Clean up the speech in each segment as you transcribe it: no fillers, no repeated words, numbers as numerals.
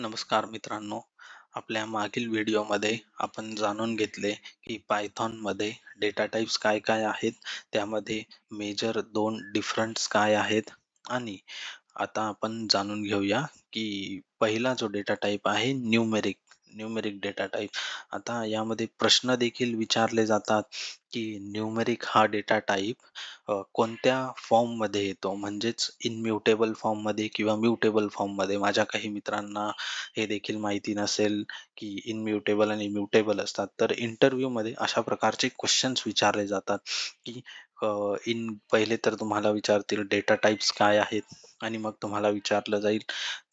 नमस्कार मित्रांनो. आपल्या मागील व्हिडिओमध्ये आपण जाणून घेतले की पायथॉनमध्ये डेटा टाइप्स काय काय आहेत, त्यामध्ये मेजर दोन डिफरंट्स काय आहेत आणि आता आपण जाणून घेऊया की पहिला जो डेटा टाइप आहे न्यूमेरिक न्यूमेरिक डेटा टाइप. आता यामध्ये प्रश्न देखील विचारले जातात की न्यूमेरिक हा डेटा टाइप कोणत्या फॉर्ममध्ये येतो, म्हणजेच इनम्युटेबल फॉर्ममध्ये किंवा म्युटेबल फॉर्ममध्ये. माझ्या काही मित्रांना हे देखील माहिती नसेल की इनम्युटेबल आणि म्युटेबल असतात. तर इंटरव्ह्यूमध्ये अशा प्रकारचे क्वेश्चन्स विचारले जातात की पहिले तर तुम्हाला विचारतील डेटा टाइप्स काय आहेत आणि मग तुम्हाला विचारलं जाईल,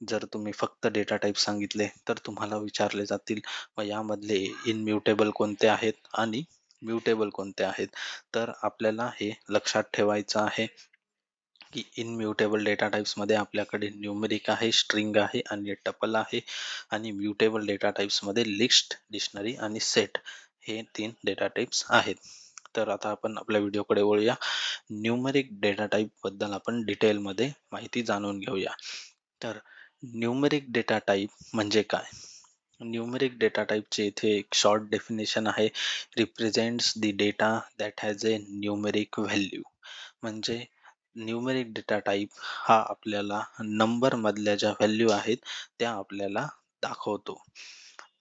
जर तुम्ही फक्त डेटा टाइप सांगितले तर तुम्हाला विचारले जातील मग यामधले इनम्युटेबल कोणते आहेत आणि म्युटेबल कोणते आहेत. तर आपल्याला हे लक्षात ठेवायचं आहे की इनम्युटेबल डेटा टाइप्समध्ये आपल्याकडे न्यूमेरिक आहे, स्ट्रिंग आहे आणि टपल आहे. आणि म्युटेबल डेटा टाइप्समध्ये लिस्ट, डिक्शनरी आणि सेट हे तीन डेटा टाइप्स आहेत. तर आता आपण आपल्या व्हिडिओकडे वळूया. न्यूमेरिक डेटा टाइप बद्दल आपण डिटेलमध्ये माहिती जाणून घेऊया. तर न्यूमेरिक डेटा टाइप म्हणजे काय? न्यूमेरिक डेटा टाइपचे इथे एक शॉर्ट डेफिनेशन आहे. Represents the data that has a numeric value. म्हणजे न्यूमेरिक डेटा टाइप हा आपल्याला नंबर मधल्या ज्या व्हॅल्यू आहेत त्या आपल्याला दाखवतो.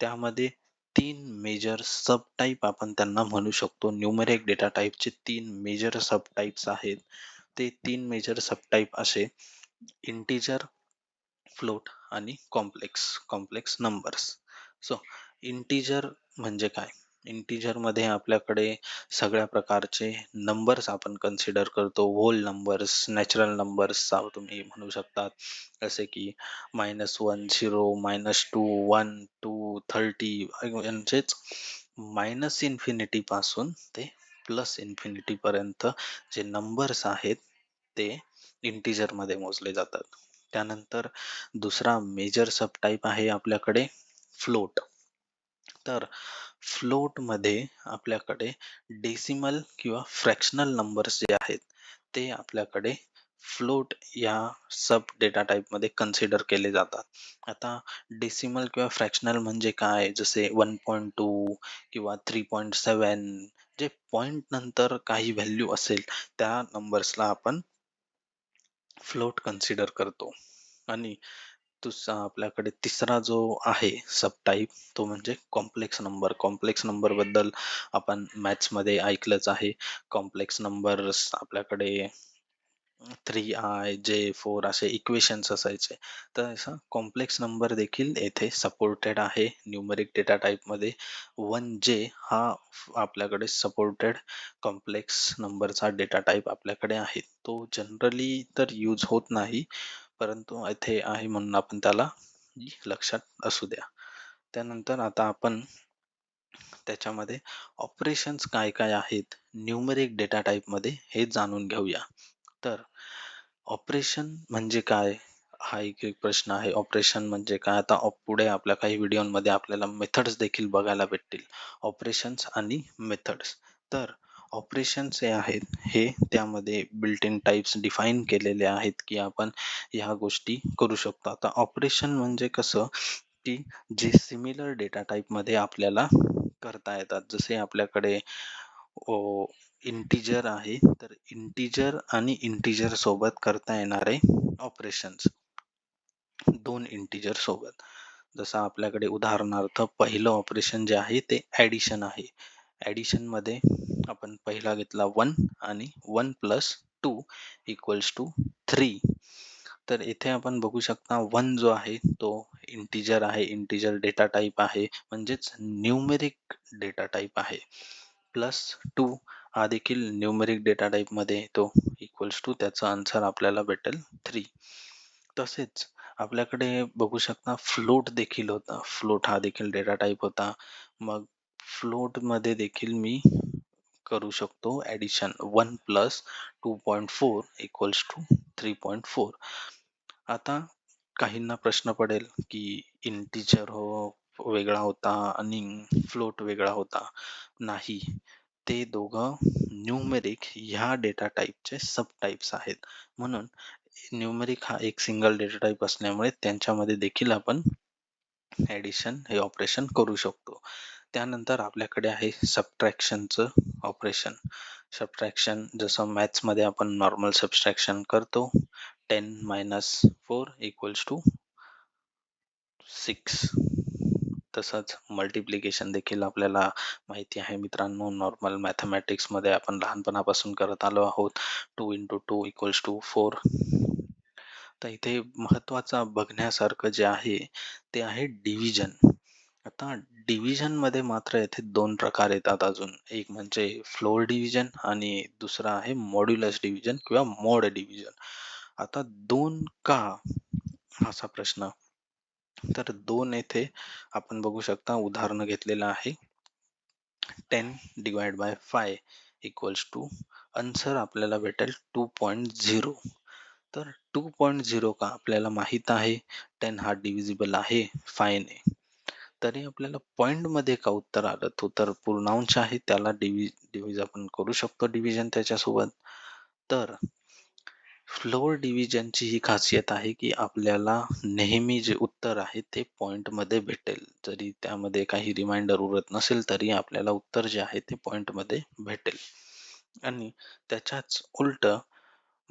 त्यामध्ये तीन मेजर सब टाइप आपण त्यांना म्हणू शकतो. न्यूमेरिक डेटा टाइपचे तीन मेजर सब टाइप्स आहेत. ते तीन मेजर सब टाइप असे इंटिजर, फ्लोट आणि complex complex numbers. So integer म्हणजे काय? इंटिजर मध्ये आपल्याकडे सगळ्या प्रकारचे नंबर्स आपण कन्सिडर करतो. होल नंबर्स, नॅचरल नंबर्स तुम्ही म्हणू शकतात, जसे की -1, 0, -2, 1, 2, 30, म्हणजेच -इन्फिनिटी पासून ते +इन्फिनिटी पर्यंत जे नंबर्स आहेत ते इंटिजर मध्ये मोजले जातात. त्यानंतर दुसरा मेजर सब टाइप आहे आपल्याकडे फ्लोट. तर फ्लोट मध्ये आपल्याकडे डेसिमल किंवा फ्रॅक्शनल नंबर्स जे आहेत ते आपल्याकडे फ्लोट या सब डेटा टाइप मध्ये कन्सिडर केले जातात. आता डेसिमल किंवा फ्रॅक्शनल म्हणजे काय? जसे 1.2 किंवा 3.7, जे पॉइंट नंतर काही व्हॅल्यू असेल त्या नंबर्सला आपण फ्लोट कन्सिडर करतो. आणि आपल्याकडे तिसरा जो आहे सब टाइप तो म्हणजे कॉम्प्लेक्स नंबर. कॉम्प्लेक्स नंबर बद्दल आपण मॅथ्स मध्ये ऐकलंच आहे. कॉम्प्लेक्स नंबर्स आपल्याकडे 3i, J, 4 असे इक्वेशन्स असायचे. तर असा कॉम्प्लेक्स नंबर देखील येथे सपोर्टेड आहे न्यूमरिक डेटा टाइप मध्ये. 1J हा आपल्याकडे सपोर्टेड कॉम्प्लेक्स नंबरचा डेटा टाइप आपल्याकडे आहे. तो जनरली तर यूज होत नाही, परंतु इथे आहे म्हणून आपण त्याला लक्षात असू द्या. त्यानंतर आता आपण त्याच्यामध्ये ऑपरेशन्स काय काय आहेत न्यूमरिक डेटा टाइप मध्ये हे जाणून घेऊया. तर ऑपरेशन म्हणजे काय? हा एक प्रश्न आहे. ऑपरेशन म्हणजे काय? आता पुढे आपल्या काही व्हिडिओमध्ये आपल्याला मेथड्स देखील बघायला भेटतील. ऑपरेशन्स आणि मेथड्स. तर ऑपरेशन्स हे आहेत, हे त्यामध्ये बिल्ट इन टाइप्स डिफाईन केलेले आहेत की आपण ह्या गोष्टी करू शकतो. आता ऑपरेशन म्हणजे कसं, की जे सिमिलर डेटा टाइप मध्ये आपल्याला करता येतात. जसे आपल्याकडे इंटिजर आहे, तर इंटिजर आणि इंटिजर सोबत करता येणारे ऑपरेशन्स, दोन इंटिजर सोबत. जसं आपल्याकडे उदाहरणार्थ पहिलं ऑपरेशन जे आहे ते ॲडिशन आहे. ॲडिशन मध्ये आपण पहिला घेतला 1 आणि 1 + 2 = 3. तर इथे आपण बघू शकता 1 जो आहे तो इंटिजर आहे, इंटिजर डेटा टाइप आहे, म्हणजेच न्यूमेरिक डेटा टाइप आहे. +2 हा देखील न्यूमेरिक डेटा टाइप मध्ये येतो, = त्याचा आन्सर आपल्याला भेटेल 3. तसेच आपल्याकडे बघू शकता फ्लोट देखील होता. फ्लोट हा देखील डेटा टाइप होता. मग फ्लोट मध्ये देखील मी करू शकतो ॲडिशन. 1 + 2.4 = 3.4. आता काहींना प्रश्न पडेल की इंटिजर वेगळा होता आणि फ्लोट वेगळा होता. नाही, ते दोघं न्यूमेरिक ह्या डेटा टाइपचे सब टाइप्स आहेत. म्हणून न्यूमेरिक हा एक सिंगल डेटा टाइप असल्यामुळे त्यांच्यामध्ये देखील आपण ॲडिशन हे ऑपरेशन करू शकतो. त्यानंतर आपल्याकडे आहे सबट्रॅक्शनचं ऑपरेशन. सबट्रॅक्शन जसं मॅथ्समध्ये आपण नॉर्मल सबट्रॅक्शन करतो. 10 - 4 = 6. तसंच मल्टिप्लिकेशन देखील आपल्याला माहिती आहे मित्रांनो. नॉर्मल मॅथमॅटिक्समध्ये आपण लहानपणापासून करत आलो आहोत. 2 × 2 = 4. तर इथे महत्त्वाचा बघण्यासारखं जे आहे ते आहे डिव्हिजन. आता डिव्हिजनमध्ये मात्र येथे 2 प्रकार येतात अजून. एक म्हणजे फ्लोर डिव्हिजन आणि दुसरा आहे मॉड्युलस डिव्हिजन किंवा मॉड डिव्हिजन. आता 2 का? असा प्रश्न. तर 2 येथे आपण बघू शकता उदाहरण घेतलेलं आहे. 10/5 = आन्सर आपल्याला भेटेल 2.0. तर 2.0 का? आपल्याला माहित आहे 10 हा डिव्हिजिबल आहे 5 ने. तरी आपल्याला पॉइंट मध्ये का उत्तर आलं? तो तर पूर्णांश आहे, त्याला डिव्हिज आपण करू शकतो डिव्हिजन त्याच्यासोबत. तर फ्लोर डिव्हिजनची ही खासियत आहे की आपल्याला नेहमी जे उत्तर आहे ते पॉइंट मध्ये भेटेल. जरी त्यामध्ये काही रिमाइंडर उरत नसेल तरी आपल्याला उत्तर जे आहे ते पॉइंट मध्ये भेटेल. आणि त्याच्याच उलट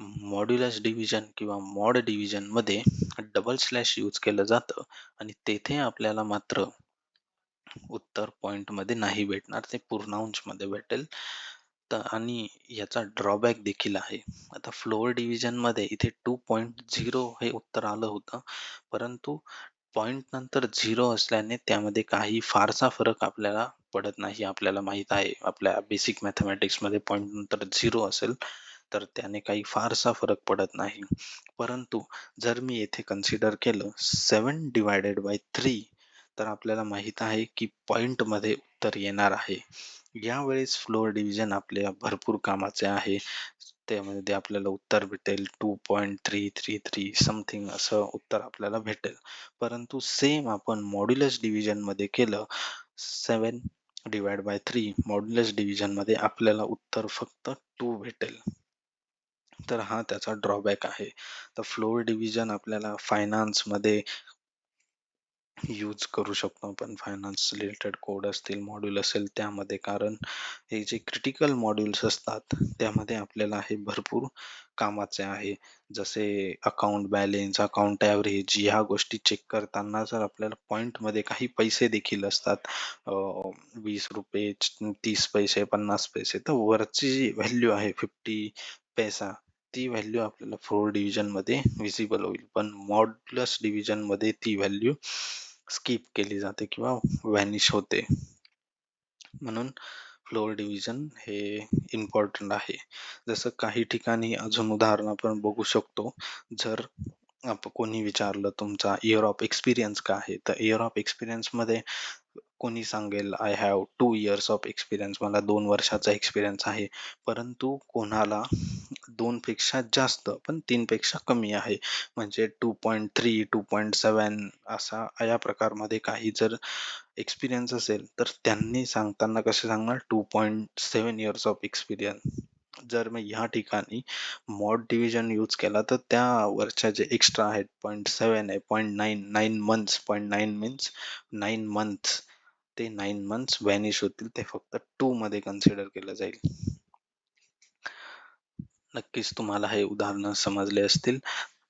मॉड्युलस डिव्हिजन किंवा मॉड डिव्हिजन मध्ये डबल स्लॅश यूज केलं जातं आणि तेथे आपल्याला मात्र उत्तर पॉइंट मध्ये नाही भेटणार, ते पूर्णांश मध्ये भेटेल. आणि याचा ड्रॉबॅक देखील आहे. आता फ्लोअर डिव्हिजन मध्ये इथे 2.0 हे उत्तर आलं होतं, परंतु पॉइंट नंतर 0 असल्याने त्यामध्ये काही फारसा फरक आपल्याला पडत नाही. आपल्याला माहित आहे आपल्या बेसिक मॅथमॅटिक्स मध्ये पॉइंट नंतर 0 असेल तर त्याने काही फारसा फरक पडत नाही. परंतु जर मी येथे कन्सिडर केलं 7/3 तर आपल्याला माहित आहे की पॉइंट मध्ये उत्तर येणार आहे. यावेळेस फ्लोअर डिव्हिजन आपल्या भरपूर कामाचे आहे. त्यामध्ये आपल्याला उत्तर भेटेल 2.333 समथिंग असं उत्तर आपल्याला भेटेल. परंतु सेम आपण मॉड्युलस डिव्हिजन मध्ये केलं 7/3 मॉड्युलस डिव्हिजन मध्ये आपल्याला उत्तर फक्त 2 भेटेल. तर हा त्याचा ड्रॉबॅक आहे. तर फ्लोअर डिव्हिजन आपल्याला फायनान्स मध्ये यूज करू शकतो आपण. फायनान्स रिलेटेड कोड असतील, मॉड्यूल असेल त्यामध्ये. कारण हे जे क्रिटिकल मॉड्यूल्स असतात त्यामध्ये आपल्याला हे भरपूर कामाचे आहे. जसे अकाउंट बॅलेन्स, अकाउंट ॲव्हरेज ह्या गोष्टी चेक करताना जर आपल्याला पॉइंटमध्ये काही पैसे देखील असतात, ₹20, 30 पैसे, 50 पैसे, तर वरची जी व्हॅल्यू आहे 50 पैसा ती व्हॅल्यू आपल्याला फ्लोअर डिव्हिजन मध्ये विजिबल होईल. पण मॉड्युलस डिव्हिजन मध्ये ती व्हॅल्यू स्किप केली जाते किंवा व्हॅनिश होते. म्हणून फ्लोअर डिव्हिजन हे इम्पॉर्टंट आहे. जसं काही ठिकाणी अजून उदाहरण आपण बघू शकतो. जर कोणी विचारलं तुमचा इयर ऑफ एक्सपिरियन्स काय आहे, तर इयर ऑफ एक्सपिरियन्स मध्ये कोणी सांगेल I have 2 years of experience, मला 2 वर्षाचा एक्सपिरियन्स आहे. परंतु कोणाला 2 पेक्षा जास्त पण 3 पेक्षा कमी आहे, म्हणजे 2.3, 2.7 असा या प्रकारमध्ये काही जर एक्सपिरियन्स असेल तर त्यांनी सांगताना कसे सांगणार 2.7 इयर्स ऑफ एक्सपिरियन्स. जर मग ह्या ठिकाणी मॉड डिव्हिजन यूज केला तर त्या वरच्या जे एक्स्ट्रा आहेत 0.7 आहे, 0.9 मंथ्स, 0.9 मीन्स 9 मंथ्स, ते 9 मंथ्स व्हॅनिश होतील. ते फक्त 2 मध्ये कन्सिडर केलं जाईल. नक्कीच तुम्हाला हे उदाहरण समजले असतील.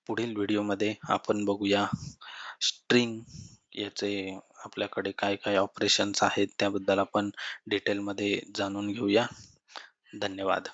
पुढील व्हिडिओमध्ये आपण बघूया स्ट्रिंग याचे आपल्याकडे काय काय ऑपरेशन्स आहेत त्याबद्दल आपण डिटेलमध्ये जाणून घेऊया. धन्यवाद.